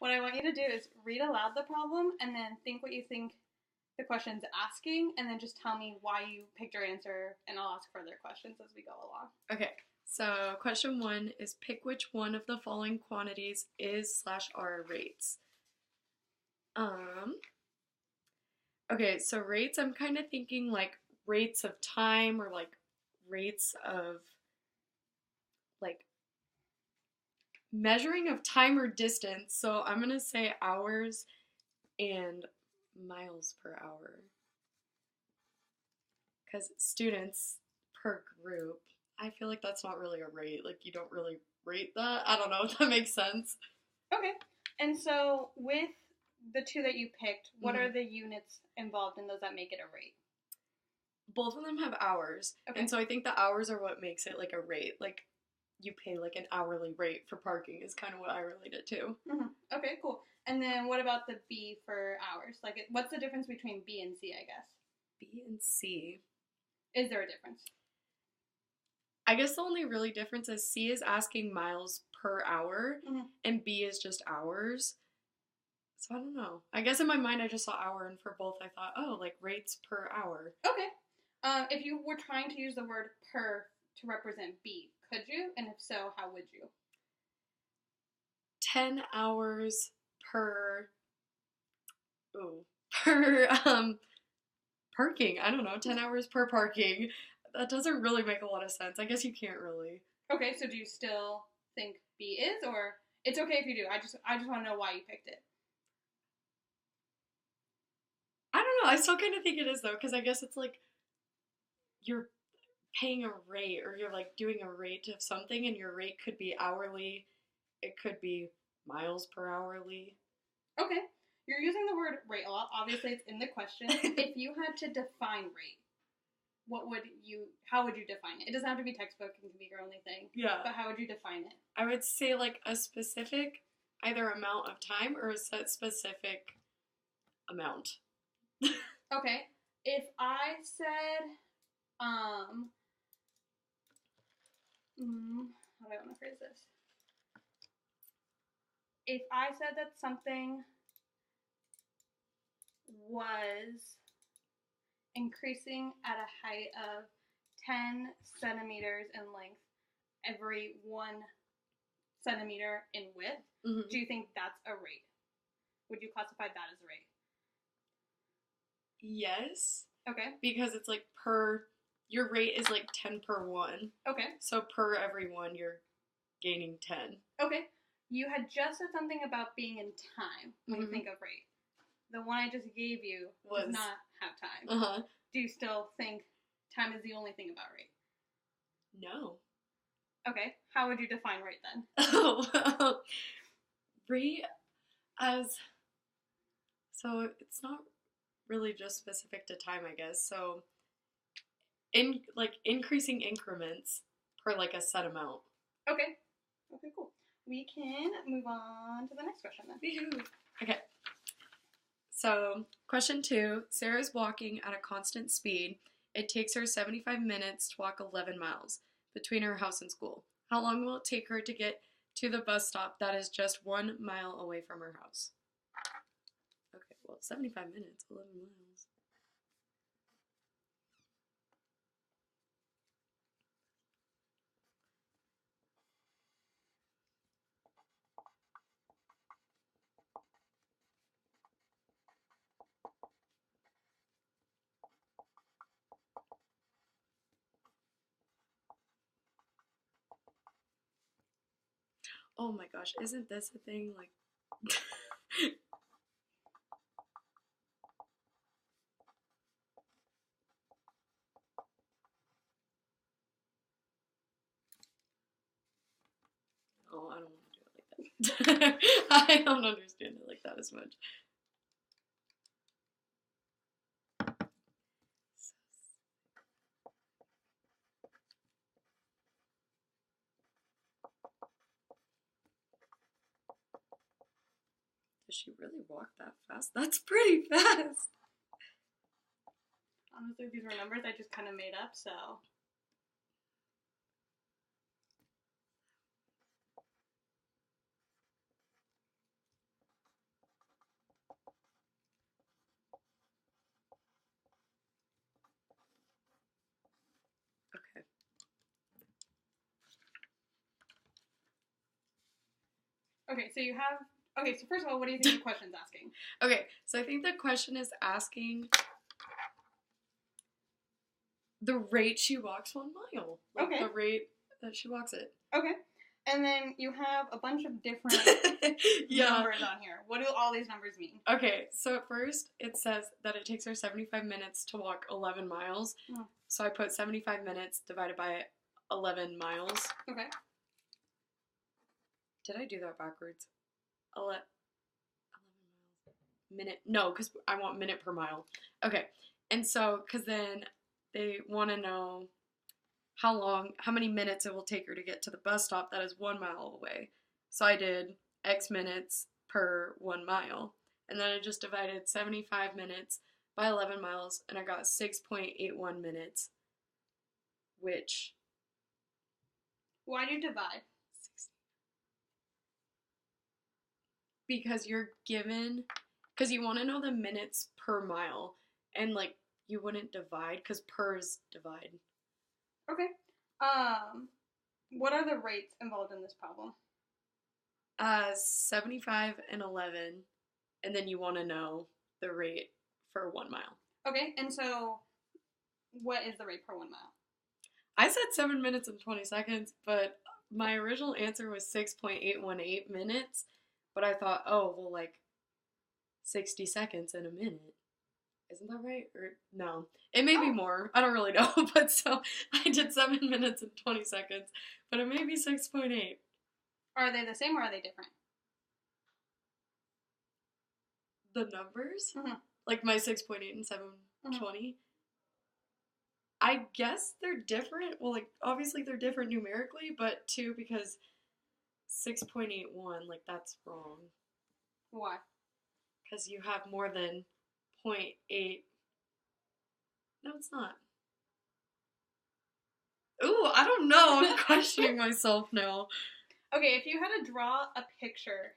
What I want you to do is read aloud the problem and then think what you think the question's asking, and then just tell me why you picked your answer, and I'll ask further questions as we go along. Okay, so question 1 is pick which one of the following quantities is/are rates. Okay, so rates, I'm kind of thinking like rates of time, or like rates of like measuring of time or distance. So I'm gonna say hours and miles per hour, because students per group, I feel like that's not really a rate. Like, you don't really rate that. I don't know if that makes sense. Okay. And so with the two that you picked, what are the units involved in those that make it a rate? Both of them have hours. Okay. And so I think the hours are what makes it like a rate. Like, you pay like an hourly rate for parking is kind of what I relate it to. Okay, cool. And then what about the B for hours? Like, what's the difference between B and C, I guess? B and C. Is there a difference? I guess the only really difference is C is asking miles per hour, and B is just hours. So I don't know. I guess in my mind I just saw hour, and for both I thought, oh, like rates per hour. Okay. If you were trying to use the word per to represent B, could you? And if so, how would you? 10 hours per parking. I don't know, 10 hours per parking. That doesn't really make a lot of sense. I guess you can't really. Okay, so do you still think B is, or it's okay if you do? I just want to know why you picked it. I don't know. I still kind of think it is, though, because I guess it's like you're paying a rate, or you're like doing a rate of something, and your rate could be hourly. It could be miles per hourly. Okay. You're using the word rate a lot. Obviously, it's in the question. If you had to define rate, how would you define it? It doesn't have to be textbook, it can be your only thing. Yeah. But how would you define it? I would say like a specific either amount of time or a specific amount. Okay. If I said, how do I want to phrase this? If I said that something was increasing at a height of 10 centimeters in length every 1 centimeter in width, do you think that's a rate? Would you classify that as a rate? Yes. Okay. Because it's like your rate is like 10 per 1. Okay. So per every 1, you're gaining 10. Okay. You had just said something about being in time when you think of rate. The one I just gave you does not have time. Do you still think time is the only thing about rate? No. Okay. How would you define rate then? Rate as... So it's not really just specific to time, I guess. So increasing increments per like a set amount. Okay. Okay, cool. We can move on to the next question then. Okay. So, question 2. Sarah's walking at a constant speed. It takes her 75 minutes to walk 11 miles between her house and school. How long will it take her to get to the bus stop that is just 1 mile away from her house? Okay, well, 75 minutes, 11 miles. Oh my gosh, isn't this a thing? Like, oh, I don't want to do it like that. I don't understand it like that as much. Does she really walk that fast? That's pretty fast. Honestly, these were numbers I just kind of made up, so. Okay, so you have... Okay, so first of all, what do you think the question's asking? Okay, so I think the question is asking the rate she walks 1 mile. Like, okay. the rate that she walks it. Okay. And then you have a bunch of different numbers on here. What do all these numbers mean? Okay, so at first it says that it takes her 75 minutes to walk 11 miles. Mm. So I put 75 minutes divided by 11 miles. Okay. Did I do that backwards? 11 miles. Minute. No, because I want minute per mile. Okay. And so, because then they want to know how many minutes it will take her to get to the bus stop that is 1 mile away. So I did X minutes per 1 mile. And then I just divided 75 minutes by 11 miles, and I got 6.81 minutes, which... Why do you divide? Because you're given... Because you want to know the minutes per mile, and, like, you wouldn't divide, because pers divide. Okay. What are the rates involved in this problem? 75 and 11, and then you want to know the rate for 1 mile. Okay, and so what is the rate per 1 mile? I said 7 minutes and 20 seconds, but my original answer was 6.818 minutes, but I thought, oh, well, like, 60 seconds in a minute. Isn't that right? Or no. It may be more. I don't really know. But so I did 7 minutes and 20 seconds. But it may be 6.8. Are they the same or are they different? The numbers? Mm-hmm. Like my 6.8 and 7.20? Mm-hmm. I guess they're different. Well, like, obviously they're different numerically, but too, because 6.81, like, that's wrong. Why? Because you have more than 0.8. No, it's not. Ooh, I don't know. I'm questioning myself now. Okay, if you had to draw a picture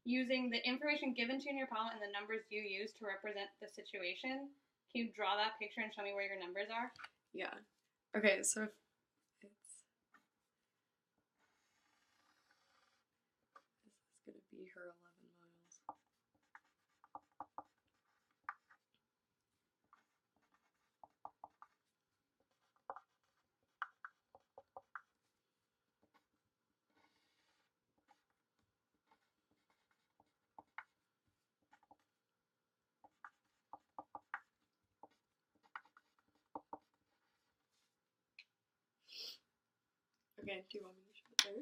using the information given to you in your problem and the numbers you use to represent the situation, can you draw that picture and show me where your numbers are? Yeah. Okay, so if it's... This is going to be her 11 miles. Okay, do you want me to show it there?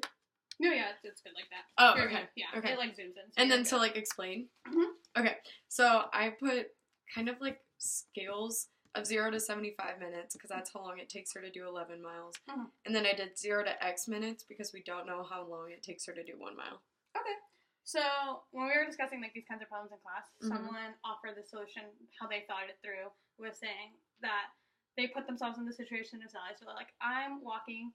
No, yeah, it's good like that. Oh, Very okay. Good. Yeah, okay. it like zooms in. So and then good. to like explain? Mm-hmm. Okay, so I put kind of like scales of 0 to 75 minutes because that's how long it takes her to do 11 miles. Mm-hmm. And then I did 0 to X minutes because we don't know how long it takes her to do 1 mile. Okay. So when we were discussing like these kinds of problems in class, Mm-hmm. someone offered the solution, how they thought it through, was saying that they put themselves in the situation of Sally. So they're like, I'm walking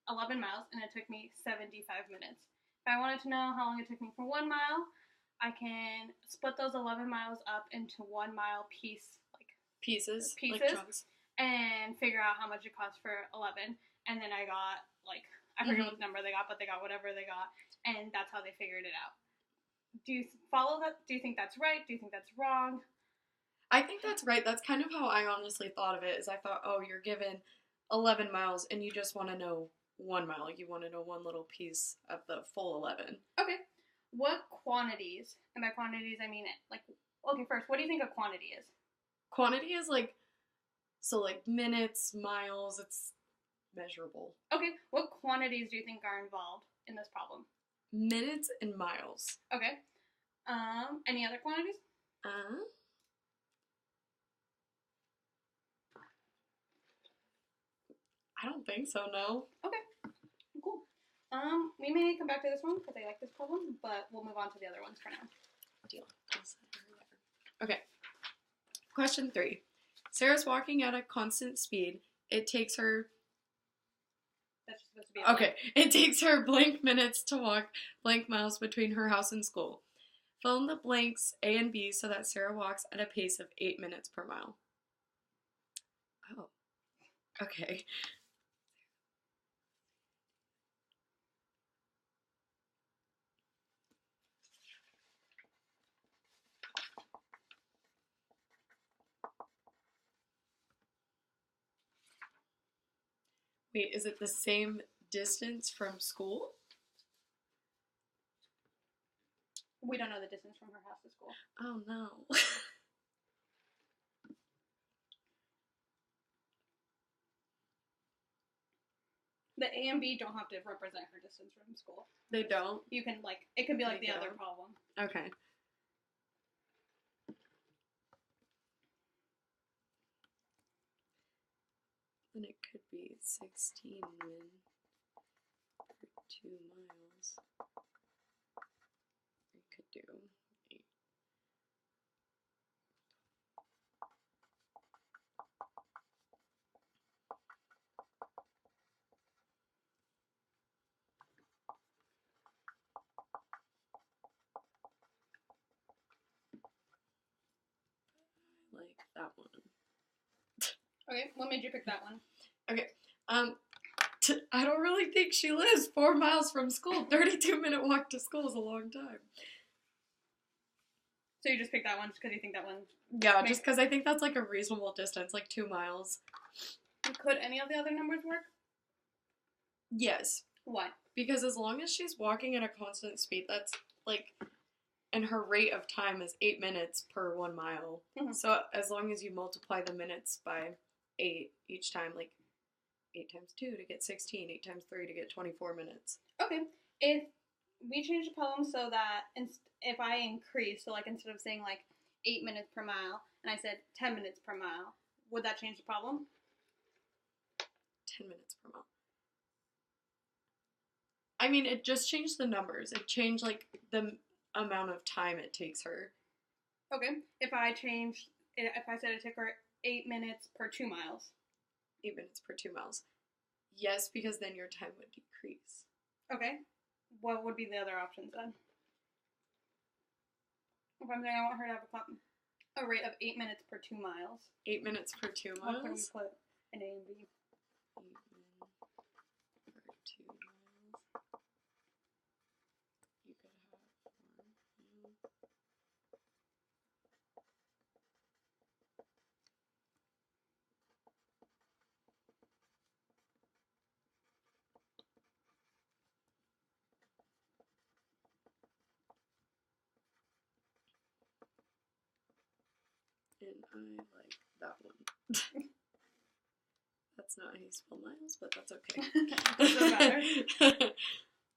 11 miles and it took me 75 minutes. If I wanted to know how long it took me for 1 mile, I can split those 11 miles up into 1 mile pieces, like chunks, and figure out how much it cost for 11. And then I got like, I forget what number they got, but they got whatever they got, and that's how they figured it out. Do you follow that? Do you think that's right? Do you think that's wrong? I think that's right. That's kind of how I honestly thought of it, is I thought, oh, you're given 11 miles and you just want to know 1 mile. You want to know one little piece of the full 11. Okay. What quantities, and by quantities I mean it, like, okay, first, what do you think a quantity is? Quantity is like, so like minutes, miles, it's measurable. Okay, what quantities do you think are involved in this problem? Minutes and miles. Okay. Any other quantities? I don't think so, no. Okay, cool. We may come back to this one because I like this problem, but we'll move on to the other ones for now. Deal. Okay. Question 3. Sarah's walking at a constant speed. It takes her... That's just supposed to be a Okay. It takes her blank minutes to walk blank miles between her house and school. Fill in the blanks A and B so that Sarah walks at a pace of 8 minutes per mile. Oh. Okay. Wait, is it the same distance from school? We don't know the distance from her house to school. Oh no. The A and B don't have to represent her distance from school. They don't? You can, like, it can be like Make the it other up. problem. Okay. Then it could be 16 min for 2 miles. We could do 8. Like that one. Okay, what made you pick that one? Okay. I don't really think she lives 4 miles from school. 32-minute walk to school is a long time. So you just picked that one just because you think that one... Yeah, just because I think that's like a reasonable distance, like 2 miles. Could any of the other numbers work? Yes. Why? Because as long as she's walking at a constant speed, that's like... And her rate of time is 8 minutes per 1 mile. Mm-hmm. So as long as you multiply the minutes by 8 each time, like 8 times 2 to get 16, 8 times 3 to get 24 minutes. Okay. If we change the problem so that if I increase, so like instead of saying like 8 minutes per mile, and I said 10 minutes per mile, would that change the problem? 10 minutes per mile. I mean, it just changed the numbers. It changed like the amount of time it takes her. Okay. If I said it took her 8 minutes per 2 miles. 8 minutes per 2 miles. Yes, because then your time would decrease. Okay. What would be the other options then? If I'm saying I want her to have a rate of 8 minutes per 2 miles. 8 minutes per 2 miles? What can we put in A and B? 8 minutes per 2 miles. You could have 4. And I like that one. That's not how you spell miles, but that's okay. Doesn't matter.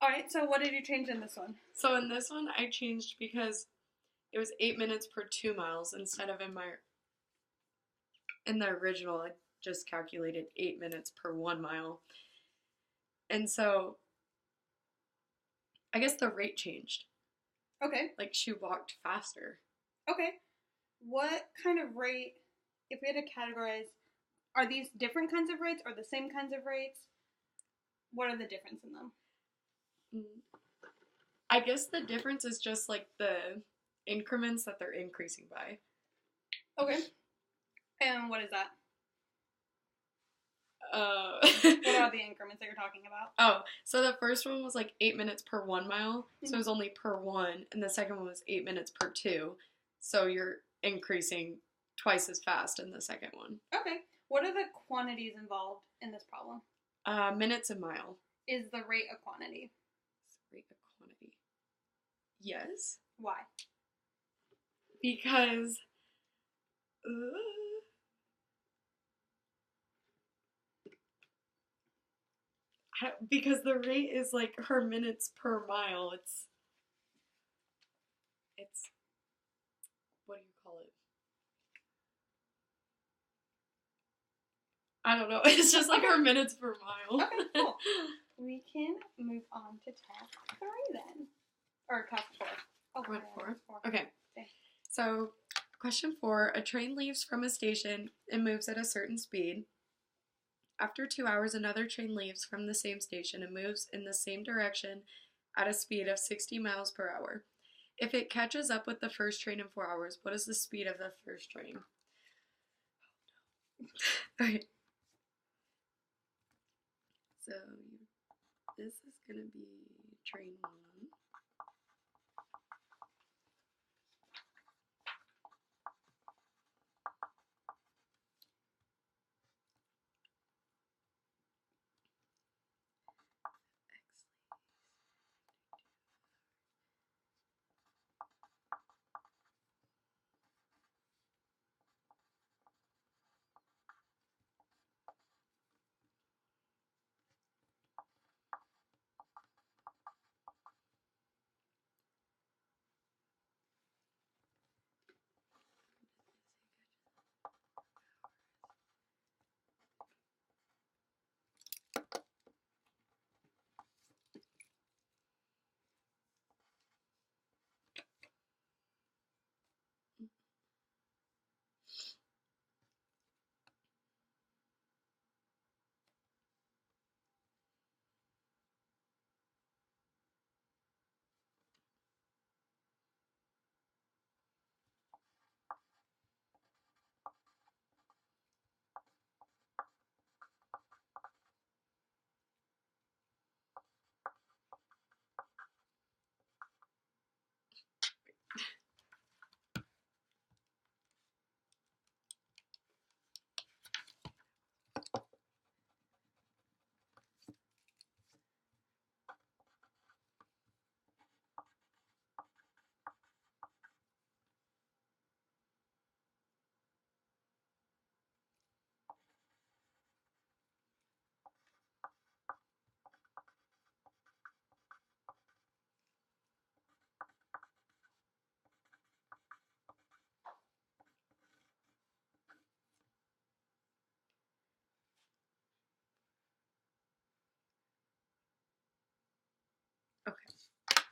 Alright, so what did you change in this one? So in this one, I changed because it was 8 minutes per 2 miles instead of in the original, I just calculated 8 minutes per 1 mile. And so I guess the rate changed. Okay. Like she walked faster. Okay. What kind of rate, if we had to categorize, are these different kinds of rates or the same kinds of rates? What are the difference in them? I guess the difference is just like the increments that they're increasing by. Okay. And what is that? What are the increments that you're talking about? Oh, so the first one was like 8 minutes per 1 mile, so it was only per 1, and the second one was 8 minutes per 2, so you're increasing twice as fast in the second one. Okay. What are the quantities involved in this problem? Minutes and mile. Is the rate a quantity? Rate of quantity. Yes. Why? Because because the rate is like her minutes per mile. It's what do you call it? I don't know. It's just like her minutes per mile. Okay, cool. We can move on to task 3 then. Or task 4. Oh, What, yeah, 4? 4. Okay. So, question 4. A train leaves from a station and moves at a certain speed. After 2 hours, another train leaves from the same station and moves in the same direction at a speed of 60 miles per hour. If it catches up with the first train in 4 hours, what is the speed of the first train? Okay. So, this is going to be train 1.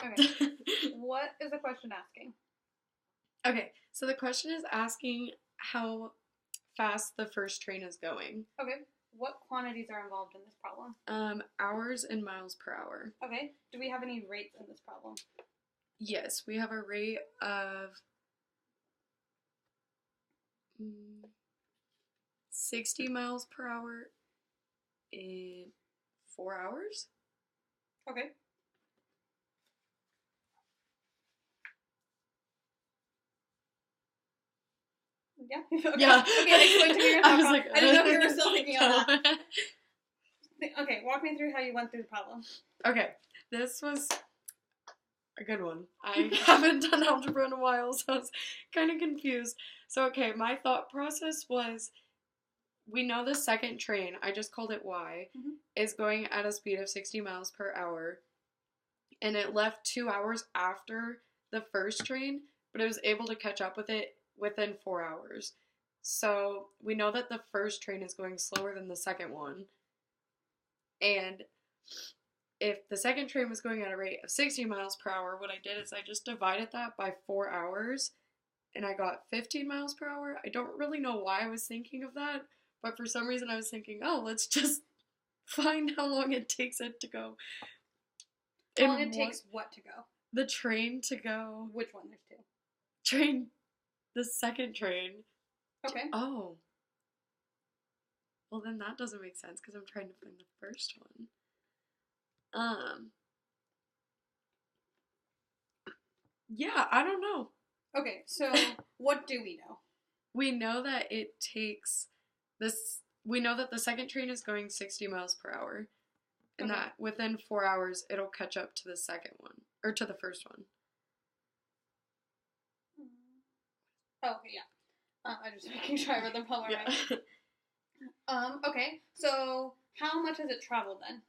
Okay. What is the question asking? Okay, so the question is asking how fast the first train is going. Okay. What quantities are involved in this problem? Hours and miles per hour. Okay. Do we have any rates in this problem? Yes, we have a rate of 60 miles per hour in 4 hours. Okay. Yeah. Okay. Yeah. Okay, explain to me your I was thought like, process. I didn't know if you were still thinking on that. No. Okay, walk me through how you went through the problem. Okay, this was a good one. I haven't done algebra in a while, so I was kind of confused. So, okay, my thought process was, we know the second train, I just called it Y, is going at a speed of 60 miles per hour, and it left 2 hours after the first train, but it was able to catch up with it within 4 hours. So we know that the first train is going slower than the second one. And if the second train was going at a rate of 60 miles per hour, what I did is I just divided that by 4 hours, and I got 15 miles per hour. I don't really know why I was thinking of that, but for some reason I was thinking, oh, let's just find how long it takes it to go. How long it takes what to go? The train to go. Which one? There's two. The second train. Okay. Oh. Well, then that doesn't make sense because I'm trying to find the first one. Yeah, I don't know. Okay, so what do we know? We know that it takes this. We know that the second train is going 60 miles per hour, and that within 4 hours it'll catch up to the second one or to the first one. Oh, okay, yeah. I'm just making sure I read the problem right. Okay, so how much has it traveled then?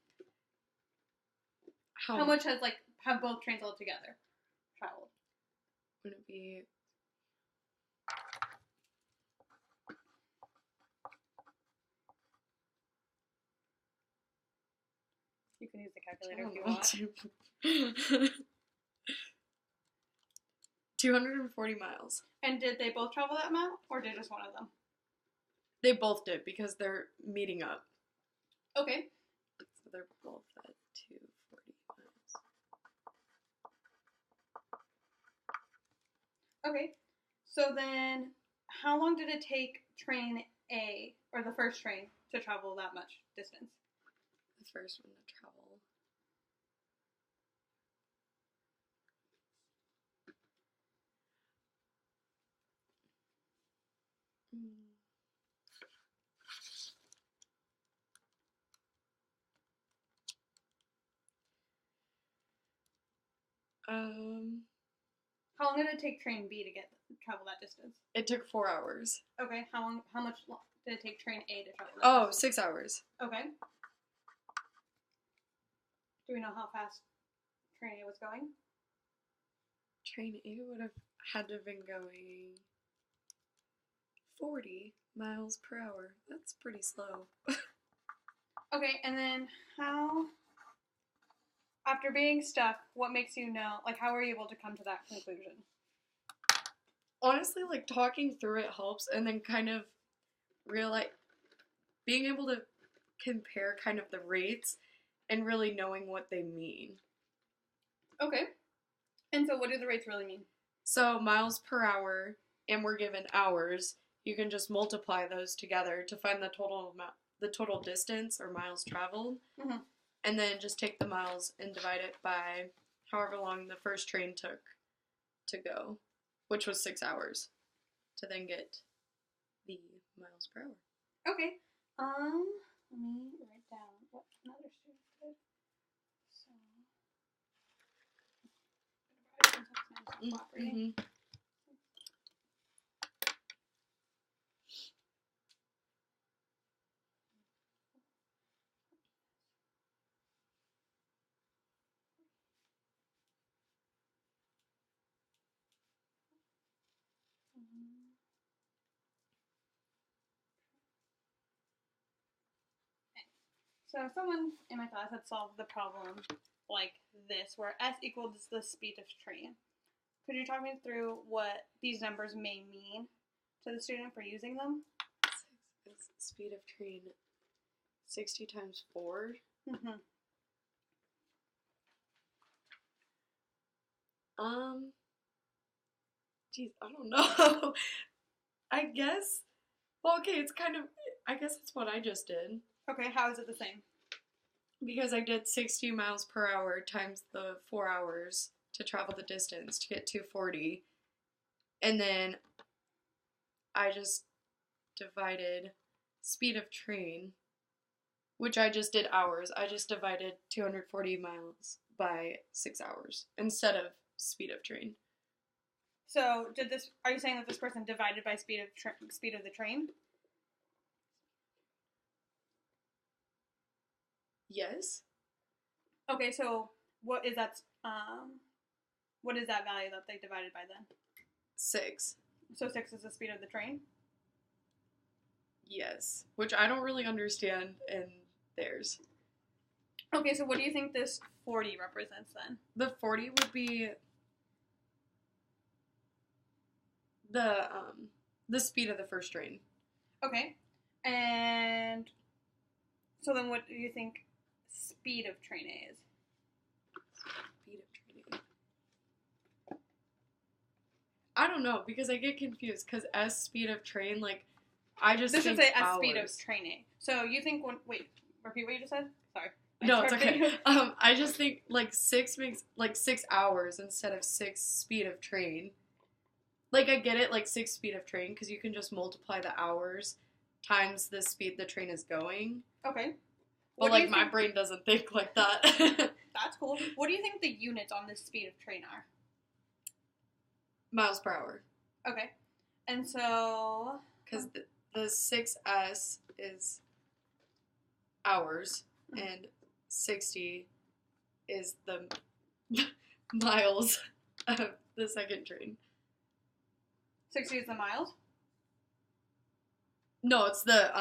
How much has have both trains all together traveled? Would it be? You can use the calculator if you want. 240 miles. And did they both travel that amount, or did just one of them? They both did because they're meeting up. Okay. So they're both at 240 miles. Okay. So then, how long did it take train A, or the first train, to travel that much distance? The first one to travel. How long did it take train B to travel that distance? It took 4 hours. Okay. How much did it take train A to travel that distance? 6 hours. Okay. Do we know how fast train A was going? Train A would have had to have been going 40 miles per hour. That's pretty slow. Okay, and then after being stuck, what makes you know, how are you able to come to that conclusion? Honestly, talking through it helps, and then kind of being able to compare kind of the rates and really knowing what they mean. Okay. And so what do the rates really mean? So miles per hour, and we're given hours, you can just multiply those together to find the total distance or miles traveled. Mm-hmm. And then just take the miles and divide it by however long the first train took to go, which was 6 hours, to then get the miles per hour. Okay. Let me write down what another student did. So, So someone in my class had solved the problem like this, where S equals the speed of train. Could you talk me through what these numbers may mean to the student for using them? It's speed of train 60 times 4. Mm-hmm. Geez, I don't know. I guess. Well, okay, it's kind of. I guess it's what I just did. Okay, how is it the same? Because I did 60 miles per hour times the 4 hours to travel the distance to get 240. And then I just divided speed of train, which I just did hours. I just divided 240 miles by 6 hours instead of speed of train. So, are you saying that this person divided by speed of the train? Yes. Okay, so what is that value that they divided by then? 6. So 6 is the speed of the train? Yes. Which I don't really understand in theirs. Okay, so what do you think this 40 represents then? The 40 would be the speed of the first train. Okay. And so then what do you think speed of train is? Speed of train. I don't know, because I get confused, because S speed of train, like, I just This think should say S hours. speed of training. So you think wait, repeat what you just said? Sorry. No, it's okay. I just think, like, 6 makes, like, 6 hours instead of 6 speed of train. Like, I get it, like, 6 speed of train, because you can just multiply the hours times the speed the train is going. Okay. But, like, my brain doesn't think like that. That's cool. What do you think the units on this speed of train are? Miles per hour. Okay. And so... Because the 6S is hours, and 60 is the miles of the second train. 60 is the miles? No, it's the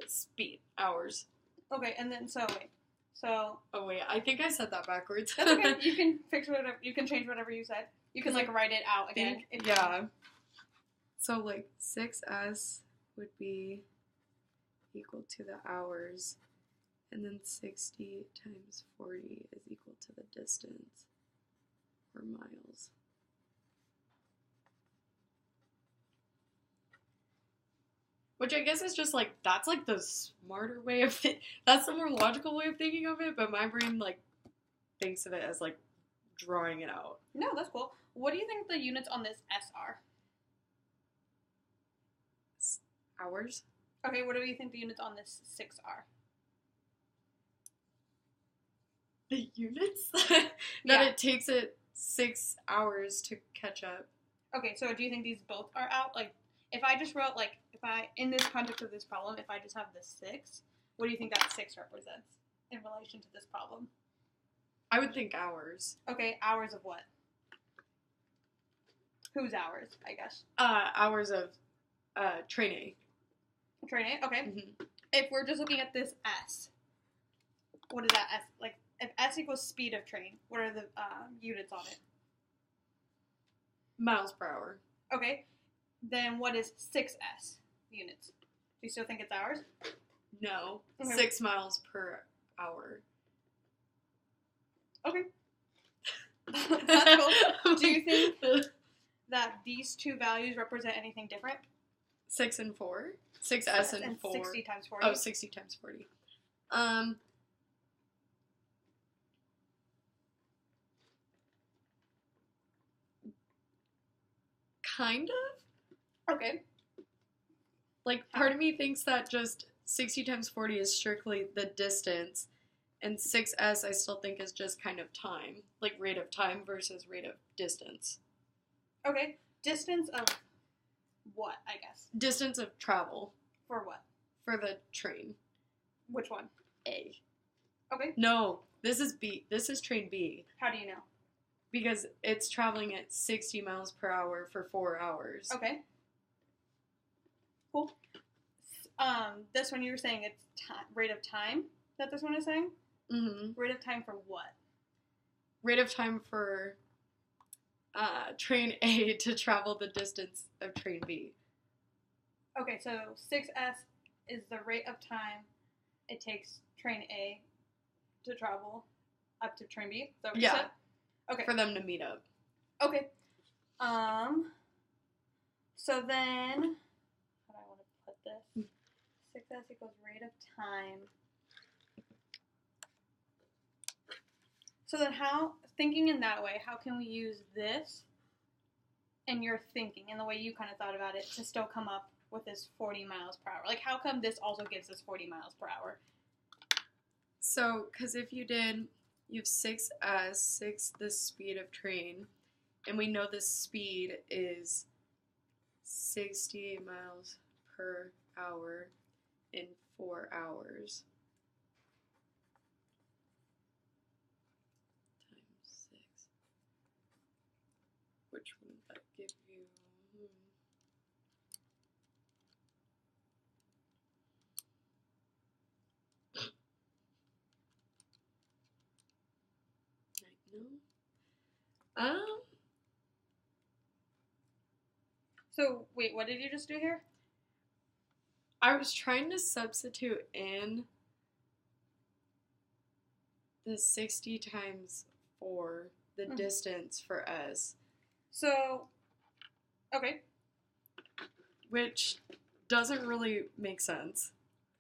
speed, hours. Okay, and then wait. So... Oh, wait, I think I said that backwards. That's okay. You can fix whatever, you can change whatever you said. You can, like, write it out again. Yeah. So, like, 6S would be equal to the hours, and then 60 times 40 is equal to the distance, or miles. Which I guess is just, like, that's, like, the smarter way of that's the more logical way of thinking of it, but my brain, like, thinks of it as, like, drawing it out. No, that's cool. What do you think the units on this S are? Hours? Okay, what do you think the units on this 6 are? The units? That Yeah. it takes it 6 hours to catch up. Okay, so do you think these both are out? Like, if I just wrote, like, in this context of this problem, if I just have this 6, what do you think that 6 represents in relation to this problem? I would think hours. Okay, hours of what? Whose hours, I guess? Hours of training. Training, okay. Mm-hmm. If we're just looking at this S, what is that S? Like, if S equals speed of train, what are the units on it? Miles per hour. Okay, then what is 6S units? Do you still think it's hours? No. Okay. 6 miles per hour. Okay. That's cool. Do you think that these two values represent anything different? 6 and 4? 6S and 4. 60 times 40. Oh, 60 times 40. Kind of? Okay. Like, part of me thinks that just 60 times 40 is strictly the distance, and 6S I still think is just kind of time. Like, rate of time versus rate of distance. Okay. Distance of what, I guess? Distance of travel. For what? For the train. Which one? A. Okay. No, this is B. This is train B. How do you know? Because it's traveling at 60 miles per hour for 4 hours. Okay. Cool. This one you were saying it's rate of time that this one is saying? Mm-hmm. Rate of time for what? Rate of time for train A to travel the distance of train B. Okay, so 6S is the rate of time it takes train A to travel up to train B. Is that what you said? Okay. For them to meet up. Okay. So then, how do I want to put this? 6S equals rate of time. So then thinking in that way, how can we use this and your thinking and the way you kind of thought about it to still come up with this 40 miles per hour? Like, how come this also gives us 40 miles per hour? So, because if you have 6S, 6 the speed of train, and we know the speed is 60 miles per hour in 4 hours. Times 6. Which would that give you? No. So, wait, what did you just do here? I was trying to substitute in the 60 times 4, the distance for S. So, okay. Which doesn't really make sense.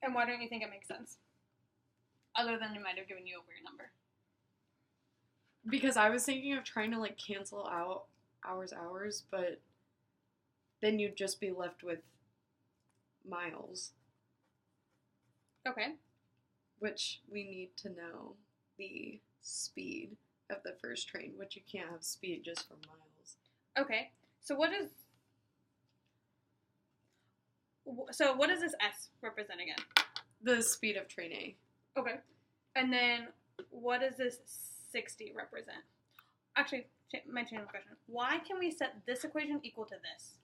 And why don't you think it makes sense? Other than it might have given you a weird number. Because I was thinking of trying to, like, cancel out hours, but then you'd just be left with miles. Okay. Which we need to know the speed of the first train, which you can't have speed just for miles. Okay. So what does this S represent again? The speed of train A. Okay. And then what does this 60 represent? Actually, mentioning the question. Why can we set this equation equal to this?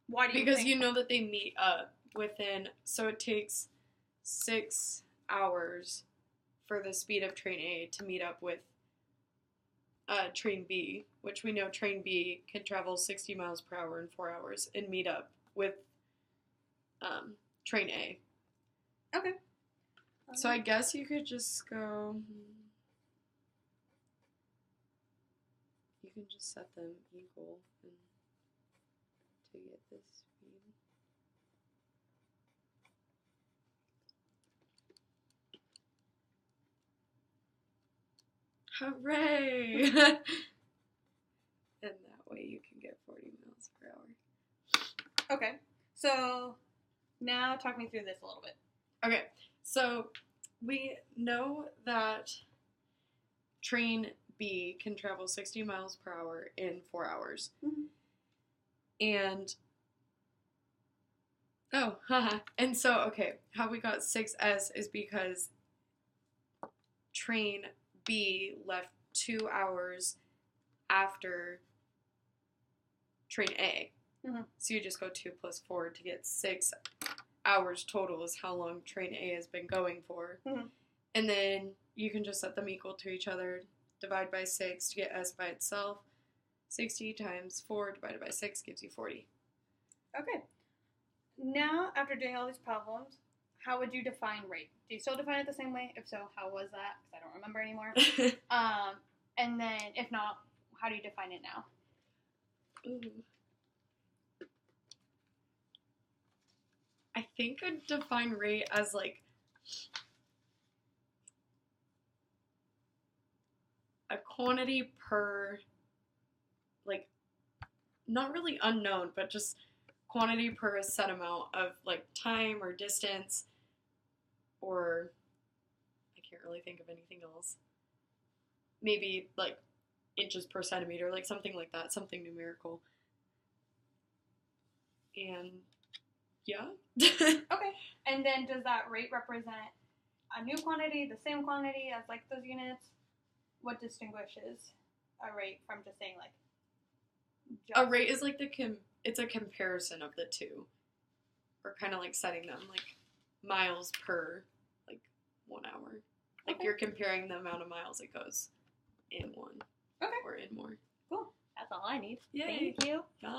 Why do you Because think? you know that they meet up within, so it takes 6 hours for the speed of train A to meet up with train B, which we know train B can travel 60 miles per hour in 4 hours and meet up with train A. Okay. So I guess you could just go, you can just set them equal and to get this speed. Hooray! And that way you can get 40 miles per hour. Okay. So now talk me through this a little bit. Okay, so we know that train B can travel 60 miles per hour in 4 hours. Mm-hmm. And, and so, okay, how we got 6S is because train B left 2 hours after train A. Mm-hmm. So you just go 2 plus 4 to get 6 hours total is how long train A has been going for. Mm-hmm. And then you can just set them equal to each other, divide by 6 to get S by itself. 60 times 4 divided by 6 gives you 40. Okay. Now, after doing all these problems, how would you define rate? Do you still define it the same way? If so, how was that? Because I don't remember anymore. And then, if not, how do you define it now? Ooh. I think I'd define rate as, like, a quantity per, like, not really unknown, but just quantity per a set amount of, like, time or distance, or I can't really think of anything else. Maybe, like, inches per centimeter, like, something like that, something numerical. And, yeah. Okay. And then does that rate represent a new quantity, the same quantity as, like, those units? What distinguishes a rate from just saying, like, A rate is like it's a comparison of the two. We're kind of like setting them like miles per like 1 hour. Like, you're comparing the amount of miles it goes in one. Okay. Or in more. Cool. That's all I need. Yay. Thank you. Bye.